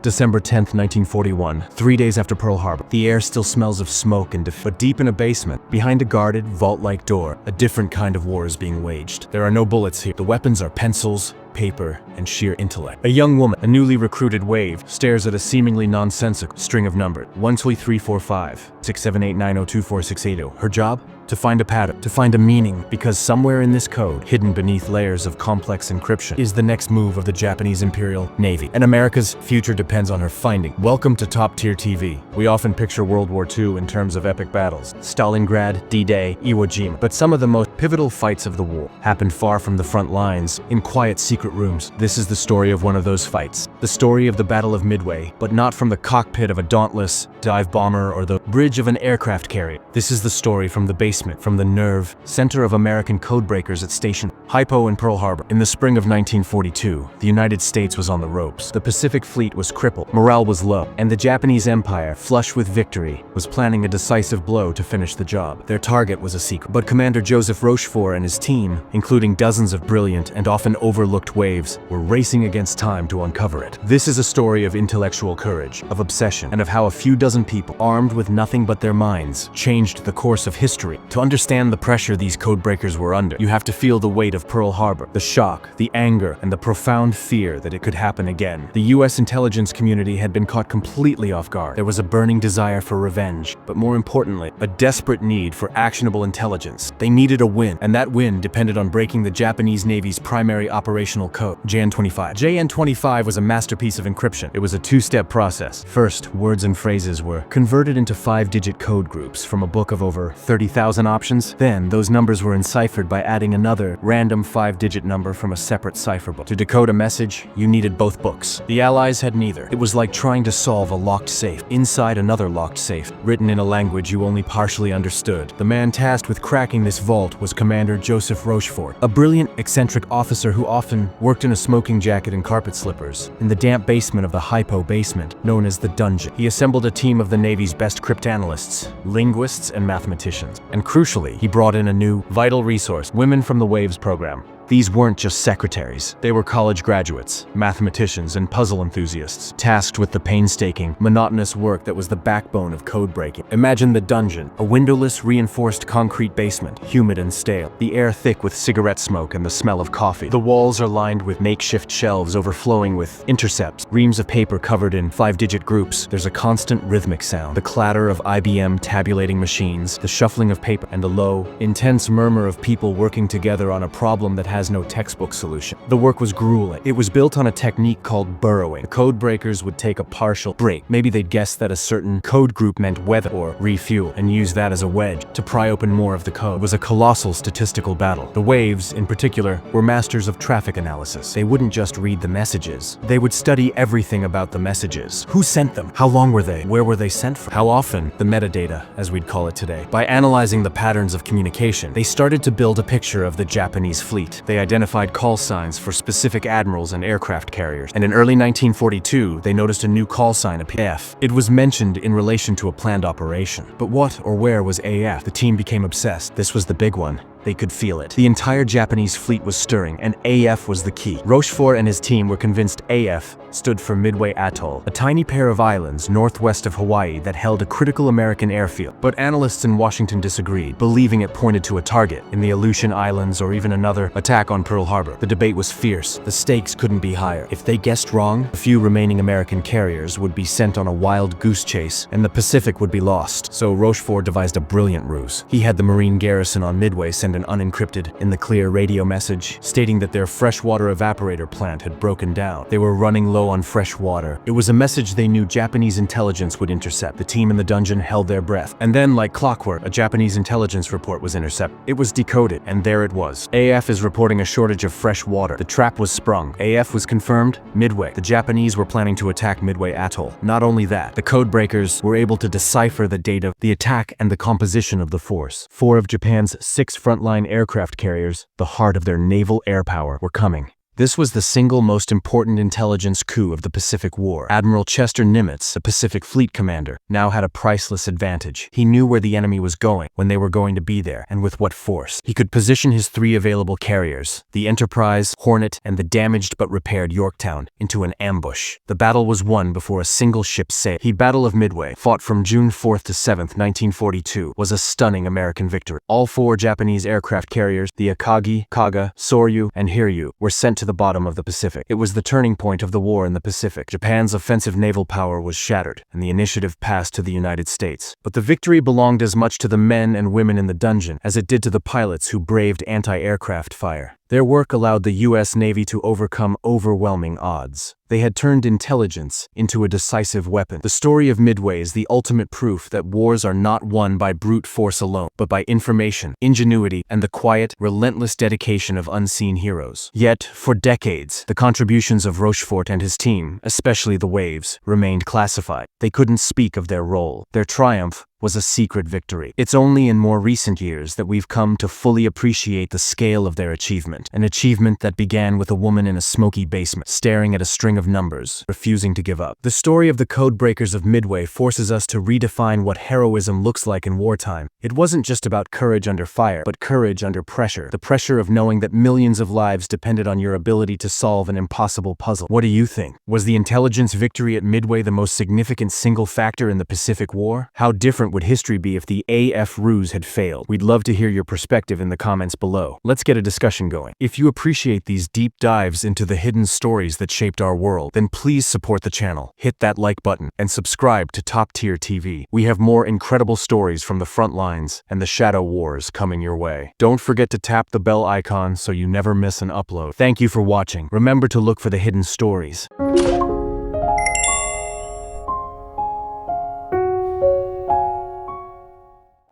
December 10th, 1941, 3 days after Pearl Harbor. The air still smells of smoke and but deep in a basement, behind a guarded, vault-like door, a different kind of war is being waged. There are no bullets here. The weapons are pencils, paper, and sheer intellect. A young woman, a newly recruited wave, stares at a seemingly nonsensical string of numbers. 1, 2, 3, 4, 5, 6, 7, 8, 9, 0, 2, 4, 6, 8, 0. Her job? To find a pattern, to find a meaning, because somewhere in this code, hidden beneath layers of complex encryption, is the next move of the Japanese Imperial Navy. And America's future depends on her finding. Welcome to top-tier TV. We often picture World War II in terms of epic battles. Stalingrad, D-Day, Iwo Jima. But some of the most pivotal fights of the war happened far from the front lines, in quiet secret rooms. This is the story of one of those fights. The story of the Battle of Midway, but not from the cockpit of a dauntless dive bomber or the bridge of an aircraft carrier. This is the story from the basement, from the nerve center of American codebreakers at Station HYPO in Pearl Harbor. In the spring of 1942, the United States was on the ropes. The Pacific Fleet was crippled, morale was low, and the Japanese Empire, flush with victory, was planning a decisive blow to finish the job. Their target was a secret, but Commander Joseph Rochefort and his team, including dozens of brilliant and often overlooked waves, were racing against time to uncover it. This is a story of intellectual courage, of obsession, and of how a few dozen people, armed with nothing but their minds, changed the course of history. To understand the pressure these codebreakers were under, you have to feel the weight of Pearl Harbor, the shock, the anger, and the profound fear that it could happen again. The US intelligence community had been caught completely off guard. There was a burning desire for revenge, but more importantly, a desperate need for actionable intelligence. They needed a win, and that win depended on breaking the Japanese Navy's primary operational code, JN-25. JN-25 was a masterpiece of encryption. It was a two-step process. First, words and phrases were converted into 5-digit code groups from a book of over 30,000 options. Then, those numbers were enciphered by adding another random 5-digit number from a separate cipher book. To decode a message, you needed both books. The Allies had neither. It was like trying to solve a locked safe inside another locked safe, written in a language you only partially understood. The man tasked with cracking this vault was Commander Joseph Rochefort, a brilliant, eccentric officer who often worked in a smoking jacket and carpet slippers in the damp basement of the HYPO basement, known as the dungeon. He assembled a team of the Navy's best cryptanalysts, linguists, and mathematicians. And crucially, he brought in a new, vital resource, women from the WAVES program. These weren't just secretaries. They were college graduates, mathematicians, and puzzle enthusiasts, tasked with the painstaking, monotonous work that was the backbone of code breaking. Imagine the dungeon, a windowless, reinforced concrete basement, humid and stale, the air thick with cigarette smoke and the smell of coffee. The walls are lined with makeshift shelves overflowing with intercepts, reams of paper covered in 5-digit groups. There's a constant rhythmic sound, the clatter of IBM tabulating machines, the shuffling of paper, and the low, intense murmur of people working together on a problem that has no textbook solution. The work was grueling. It was built on a technique called burrowing. The code breakers would take a partial break. Maybe they'd guess that a certain code group meant weather or refuel and use that as a wedge to pry open more of the code. It was a colossal statistical battle. The waves, in particular, were masters of traffic analysis. They wouldn't just read the messages. They would study everything about the messages. Who sent them? How long were they? Where were they sent from? How often? The metadata, as we'd call it today. By analyzing the patterns of communication, they started to build a picture of the Japanese fleet. They identified call signs for specific admirals and aircraft carriers, and in early 1942, they noticed a new call sign appear. AF. It was mentioned in relation to a planned operation. But what or where was AF? The team became obsessed. This was the big one. They could feel it. The entire Japanese fleet was stirring, and AF was the key. Rochefort and his team were convinced AF stood for Midway Atoll, a tiny pair of islands northwest of Hawaii that held a critical American airfield. But analysts in Washington disagreed, believing it pointed to a target in the Aleutian Islands or even another attack on Pearl Harbor. The debate was fierce. The stakes couldn't be higher. If they guessed wrong, the few remaining American carriers would be sent on a wild goose chase, and the Pacific would be lost. So Rochefort devised a brilliant ruse. He had the Marine garrison on Midway send an unencrypted, in the clear radio message, stating that their freshwater evaporator plant had broken down. They were running low on fresh water. It was a message they knew Japanese intelligence would intercept. The team in the dungeon held their breath. And then, like clockwork, a Japanese intelligence report was intercepted. It was decoded, and there it was. AF is reporting a shortage of fresh water. The trap was sprung. AF was confirmed. Midway. The Japanese were planning to attack Midway Atoll. Not only that, the codebreakers were able to decipher the data, the attack, and the composition of the force. 4 of Japan's 6 frontline aircraft carriers, the heart of their naval air power, were coming. This was the single most important intelligence coup of the Pacific War. Admiral Chester Nimitz, the Pacific Fleet commander, now had a priceless advantage. He knew where the enemy was going, when they were going to be there, and with what force. He could position his 3 available carriers, the Enterprise, Hornet, and the damaged but repaired Yorktown, into an ambush. The battle was won before a single ship sailed. The Battle of Midway, fought from June 4th to 7th, 1942, was a stunning American victory. All 4 Japanese aircraft carriers, the Akagi, Kaga, Soryu, and Hiryu, were sent to the bottom of the Pacific. It was the turning point of the war in the Pacific. Japan's offensive naval power was shattered, and the initiative passed to the United States. But the victory belonged as much to the men and women in the dungeon as it did to the pilots who braved anti-aircraft fire. Their work allowed the U.S. Navy to overcome overwhelming odds. They had turned intelligence into a decisive weapon. The story of Midway is the ultimate proof that wars are not won by brute force alone, but by information, ingenuity, and the quiet, relentless dedication of unseen heroes. Yet, for decades, the contributions of Rochefort and his team, especially the Waves, remained classified. They couldn't speak of their role. Their triumph was a secret victory. It's only in more recent years that we've come to fully appreciate the scale of their achievement, an achievement that began with a woman in a smoky basement, staring at a string of numbers, refusing to give up. The story of the Codebreakers of Midway forces us to redefine what heroism looks like in wartime. It wasn't just about courage under fire, but courage under pressure, the pressure of knowing that millions of lives depended on your ability to solve an impossible puzzle. What do you think? Was the intelligence victory at Midway the most significant single factor in the Pacific War? How different would history be if the AF ruse had failed? We'd love to hear your perspective in the comments below. Let's get a discussion going. If you appreciate these deep dives into the hidden stories that shaped our world, then please support the channel, hit that like button, and subscribe to Top Tier TV. We have more incredible stories from the front lines and the shadow wars coming your way. Don't forget to tap the bell icon so you never miss an upload. Thank you for watching. Remember to look for the hidden stories.